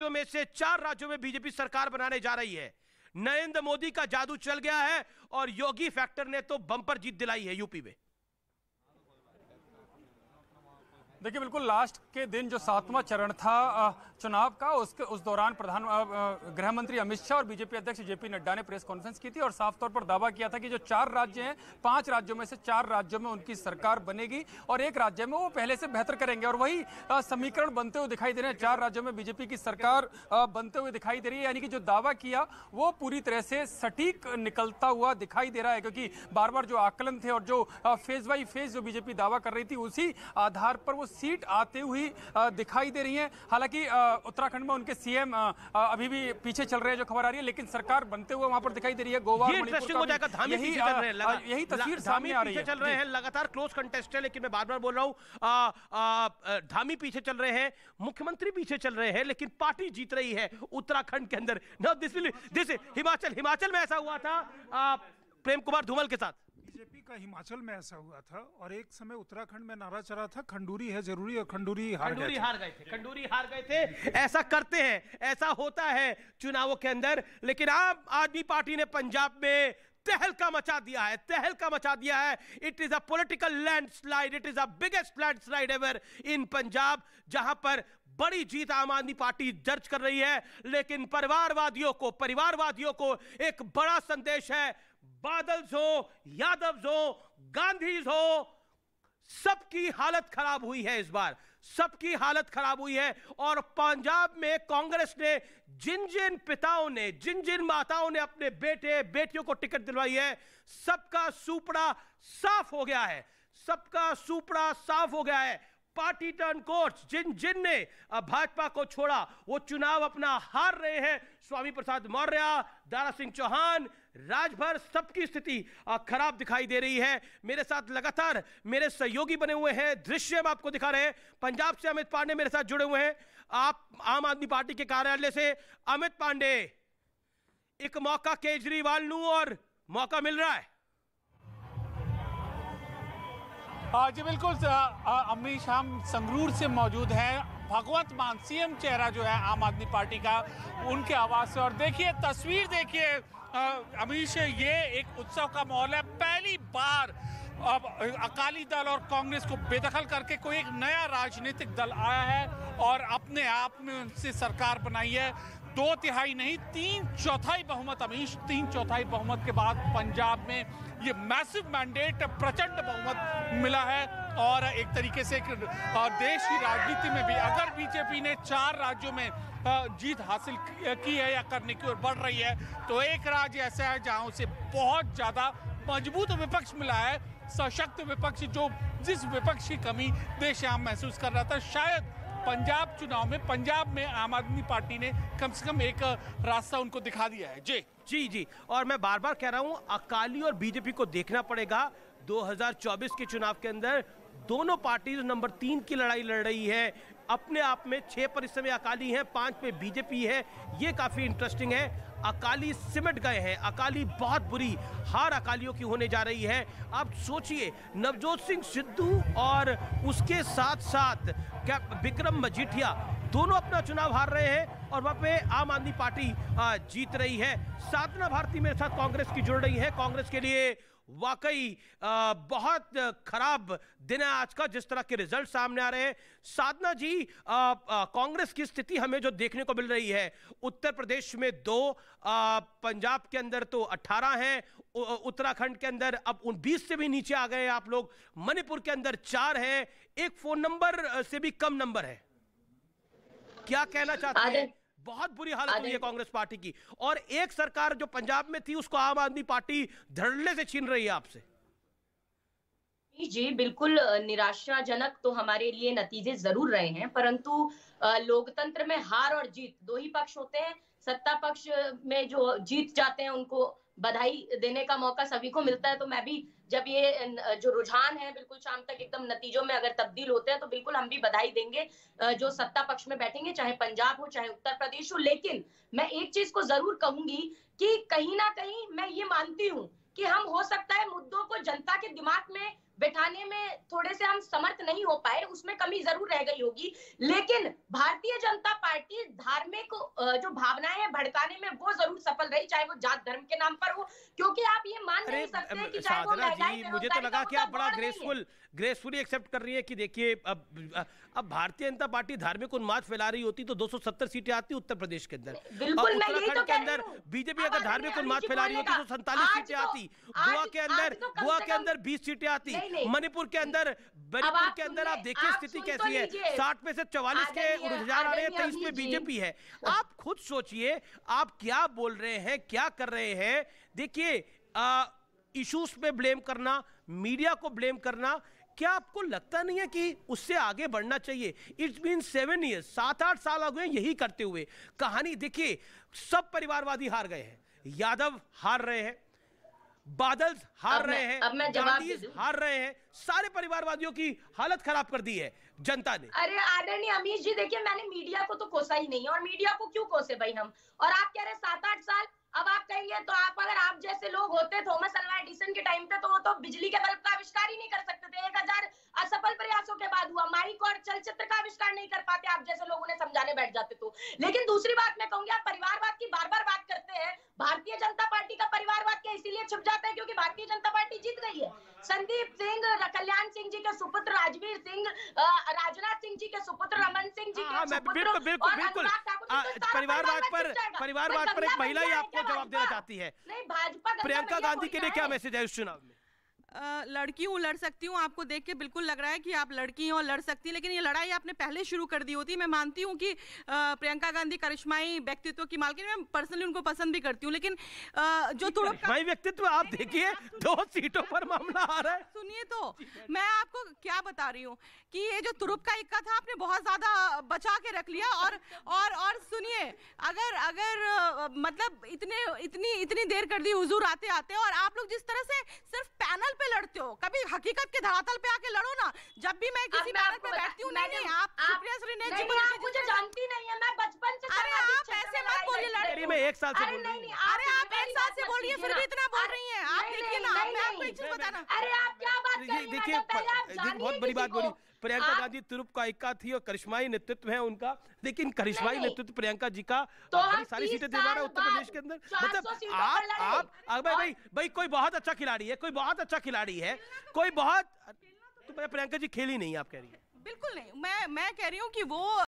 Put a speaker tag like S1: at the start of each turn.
S1: में से 4 राज्यों में बीजेपी सरकार बनाने जा रही है। नरेंद्र मोदी का जादू चल गया है और योगी फैक्टर ने तो बम्पर जीत दिलाई है यूपी में।
S2: देखिए, बिल्कुल लास्ट के दिन जो 7वां चरण था चुनाव का, उस दौरान गृह मंत्री अमित शाह और बीजेपी अध्यक्ष जेपी नड्डा ने प्रेस कॉन्फ्रेंस की थी और साफ तौर पर दावा किया था कि जो 4 राज्य हैं, 5 राज्यों में से 4 राज्यों में उनकी सरकार बनेगी और एक राज्य में वो पहले से बेहतर करेंगे। और वही समीकरण बनते हुए दिखाई दे रहे हैं। 4 राज्यों में बीजेपी की सरकार बनते हुए दिखाई दे रही है, यानी कि जो दावा किया वो पूरी तरह से सटीक निकलता हुआ दिखाई दे रहा है, क्योंकि बार बार जो आकलन थे और जो फेज बाई फेज जो बीजेपी दावा कर रही थी, उसी आधार पर वो सीट आते हुई दिखाई दे रही है। हालांकि उत्तराखंड में उनके सीएम अभी भी पीछे चल रहे हैं, जो खबर आ रही है, लेकिन सरकार बनते हुए वहां पर दिखाई दे रही है। गोवा,
S1: इंटरेस्टिंग हो जाएगा। धामी पीछे चल रहे हैं,
S2: यही तस्वीर सामने आ रही है।
S1: चल रहे हैं, लगातार क्लोज कंटेस्ट है, लेकिन मैं बार बार बोल रहा हूं, धामी पीछे चल रहे हैं, मुख्यमंत्री पीछे चल रहे हैं, लेकिन पार्टी जीत रही है उत्तराखंड के अंदर। दिस हिमाचल में ऐसा हुआ था प्रेम कुमार धूमल के साथ।
S3: बीजेपी का हिमाचल में ऐसा हुआ था और एक समय उत्तराखंड में नारा चला था खंडूरी है जरूरी, और खंडूरी हार गए थे। ऐसा करते हैं, ऐसा होता है चुनावों के अंदर। लेकिन आम आदमी पार्टी ने पंजाब में तहलका मचा दिया है। It is a political landslide, it is a biggest landslide ever in Punjab, जहां पर बड़ी जीत आम आदमी पार्टी दर्ज कर रही है। लेकिन परिवारवादियों को एक बड़ा संदेश है। बादल्स हो, यादव्स हो, गांधीज हो, सबकी हालत खराब हुई है इस बार, सबकी हालत खराब हुई है। और पंजाब में कांग्रेस ने जिन पिताओं ने, जिन माताओं ने अपने बेटे बेटियों को टिकट दिलवाई है, सबका सूपड़ा साफ हो गया है। पार्टी टर्न कोर्स, जिन ने भाजपा को छोड़ा वो चुनाव अपना हार रहे हैं। स्वामी प्रसाद मौर्य, दारा सिंह चौहान, राजभर, सबकी स्थिति खराब दिखाई दे रही है। मेरे साथ लगातार मेरे सहयोगी बने हुए हैं, दृश्य हम आपको दिखा रहे हैं। पंजाब से अमित पांडे मेरे साथ जुड़े हुए हैं, आप आम आदमी पार्टी के कार्यालय से। अमित पांडे, एक मौका केजरीवाल नू और मौका मिल रहा है।
S4: जी बिल्कुल, अमीश शाह संगरूर से मौजूद है। भगवंत मान सीएम चेहरा जो है आम आदमी पार्टी का, उनके आवाज से। और देखिए तस्वीर, देखिए अमीश, ये एक उत्सव का माहौल है। पहली बार अब अकाली दल और कांग्रेस को बेदखल करके कोई एक नया राजनीतिक दल आया है और अपने आप में उनसे सरकार बनाई है। 2 तिहाई नहीं, 3/4 बहुमत अमीश, 3/4 बहुमत के बाद पंजाब में ये मैसिव मैंडेट, प्रचंड बहुमत मिला है। और एक तरीके से देश की राजनीति में भी अगर बीजेपी ने 4 राज्यों में जीत हासिल की है या करने की ओर बढ़ रही है, तो एक राज्य ऐसा है जहां उसे बहुत ज्यादा मजबूत विपक्ष मिला है, सशक्त विपक्ष, जो जिस विपक्ष की कमी देश आम महसूस कर रहा था। शायद पंजाब चुनाव में, पंजाब में आम आदमी पार्टी ने कम से कम एक रास्ता उनको दिखा दिया है।
S1: जी, और मैं बार बार कह रहा हूं, अकाली और बीजेपी को देखना पड़ेगा 2024 के चुनाव के अंदर। दोनों पार्टी नंबर 3 की लड़ाई लड़ रही है। अपने आप में 6 पर इस समय अकाली है, 5 पे बीजेपी है। ये काफी इंटरेस्टिंग है। अकाली सिमट गए हैं, अकाली बहुत बुरी हार अकालियों की होने जा रही है। अब सोचिए, नवजोत सिंह सिद्धू और उसके साथ साथ क्या विक्रम मजीठिया दोनों अपना चुनाव हार रहे हैं और वहां पे आम आदमी पार्टी जीत रही है। साधना भारती मेरे साथ कांग्रेस की जुड़ रही है। कांग्रेस के लिए वाकई बहुत खराब दिन है आज का, जिस तरह के रिजल्ट सामने आ रहे हैं। साधना जी, कांग्रेस की स्थिति हमें जो देखने को मिल रही है, उत्तर प्रदेश में 2, पंजाब के अंदर तो 18 हैं, उत्तराखंड के अंदर अब 20 से भी नीचे आ गए आप लोग, मणिपुर के अंदर 4 है, एक फोन नंबर से भी कम नंबर है। क्या कहना चाहते हैं? बहुत बुरी हालत हुई है कांग्रेस पार्टी की, और एक सरकार जो पंजाब में थी उसको आम आदमी पार्टी धड़ल्ले से छीन रही है आपसे।
S5: जी बिल्कुल, निराशाजनक तो हमारे लिए नतीजे जरूर रहे हैं, परंतु लोकतंत्र में हार और जीत 2 ही पक्ष होते हैं। सत्ता पक्ष में जो जीत जाते हैं उनको बधाई देने का मौका सभी को मिलता है। तो मैं भी, जब ये जो रुझान है बिल्कुल शाम तक एकदम नतीजों में अगर तब्दील होते हैं, तो बिल्कुल हम भी बधाई देंगे जो सत्ता पक्ष में बैठेंगे, चाहे पंजाब हो चाहे उत्तर प्रदेश हो। लेकिन मैं एक चीज को जरूर कहूंगी कि कहीं ना कहीं मैं ये मानती हूँ कि हम हो सकता है मुद्दों को जनता के दिमाग में बैठाने में थोड़े से हम समर्थ नहीं हो पाए, उसमें कमी जरूर रह गई होगी। लेकिन भारतीय जनता पार्टी धार्मिक जो भावनाएं हैं भड़काने में वो जरूर सफल रही, चाहे वो जात धर्म के नाम पर हो, क्योंकि आप ये मान नहीं सकते कि चाहे वो महंगाई,
S1: मुझे तो लगा कि आप बड़ा ग्रेसफुली एक्सेप्ट कर रही है कि देखिए अब भारतीय जनता पार्टी धार्मिक उन्माद फैला रही होती तो 270 सीटें आती उत्तर प्रदेश के अंदर।
S5: बिल्कुल, मैं यही तो
S1: के अंदर बीजेपी अगर धार्मिक उन्माद फैला रही होती तो 47 सीटें आती, गोवा के अंदर 20 सीटें आती, मणिपुर के अंदर आप देखिए स्थिति कैसी है, 60 में से 44 के रुझान आ रहे हैं, 23 में बीजेपी है। आप खुद सोचिए आप क्या बोल रहे हैं, क्या कर रहे हैं। देखिए इश्यूज पे ब्लेम करना, मीडिया को ब्लेम करना, क्या आपको लगता नहीं है कि उससे आगे बढ़ना चाहिए? इट्स बीन 7 years, 7-8 साल हो गए यही करते हुए। कहानी देखिए, सब परिवारवादी हार गए हैं, यादव हार रहे हैं, बादल हार रहे हैं, गांधी हार रहे हैं, सारे परिवारवादियों की हालत खराब कर दी है जनता ने।
S5: अरे आदरणीय अमीश जी, देखिए मैंने मीडिया को तो कोसा ही नहीं है, और मीडिया को क्यों कोसे भाई हम? और आप कह रहे 7-8 साल, अब आप कहिए तो अगर आप जैसे लोग होते थॉमस अल्वा एडिसन के टाइम पे तो वो तो बिजली के बल्ब का आविष्कार ही नहीं कर सकते थे। 1000 असफल प्रयासों के बाद हुआ, माइक और चलचित्र का आविष्कार नहीं कर पाते, आप जैसे लोग उन्हें समझाने बैठ जाते तो। लेकिन दूसरी बात मैं कहूंगी, आप परिवारवाद की बार बार बात करते हैं, भारतीय जनता पार्टी का परिवारवाद क्या इसीलिए छिप जाता है क्योंकि भारतीय जनता पार्टी जीत गई है? संदीप सिंह, कल्याण सिंह जी के सुपुत्र राजवीर सिंह, राजनाथ सिंह जी के सुपुत्र रमन सिंह जी के सुपुत्र,
S1: बिल्कुल परिवारवाद पर एक महिला ही आपको जवाब देना चाहती है।
S5: नहीं, भाजपा
S1: प्रियंका गांधी के लिए क्या मैसेज है इस चुनाव में?
S6: लड़की हूँ, लड़ सकती हूँ। आपको देख के बिल्कुल लग रहा है कि आप लड़की हैं और लड़ सकती हैं, लेकिन ये लड़ाई आपने पहले शुरू कर दी होती। मैं मानती हूँ कि प्रियंका गांधी करिश्माई व्यक्तित्व की मालकिन, मैं पर्सनली उनको पसंद भी करती हूँ, लेकिन जो
S1: करिश्माई व्यक्तित्व आप देखिए 2 सीटों पर मामला आ रहा है।
S6: सुनिए तो मैं आपको क्या बता रही हूँ कि ये जो तुरुप का इक्का था आपने बहुत ज्यादा बचा के रख लिया। और सुनिए, अगर मतलब इतनी देर कर दी हुजूर आते आते, और आप लोग जिस तरह से सिर्फ पैनल पे लड़ते हो, कभी हकीकत के धरातल पे आके लड़ो ना। जब भी मैं किसी पैनल पे बैठती हूँ, नहीं आप सुप्रिया श्रीनेश जी
S5: आप मुझे जानती नहीं है, मैं बचपन से।
S6: अरे आप ऐसे मत बोलिए, लड़की
S1: मैं 1 साल से बोल रही हूं।
S6: अरे आप 1 साल से बोल रही है, फिर भी इतना बोल रही हैं। आप देखिए ना, मैं आपको एक चीज बताना।
S5: अरे आप क्या बात कर रही हैं?
S1: देखिए बहुत बड़ी बात बोली। प्रियंका गांधी तुरुप का इक्का थी और करिश्माई नेतृत्व है उनका, लेकिन करिश्माई नेतृत्व प्रियंका जी का बड़ी सारी सीटें दिलवा रहा है उत्तर प्रदेश के अंदर। मतलब आप भाई कोई बहुत अच्छा खिलाड़ी है, कोई बहुत अच्छा खिलाड़ी है, कोई बहुत, तो प्रियंका जी खेली नहीं आप कह रही है?
S6: बिल्कुल नहीं, मैं कह रही हूँ कि वो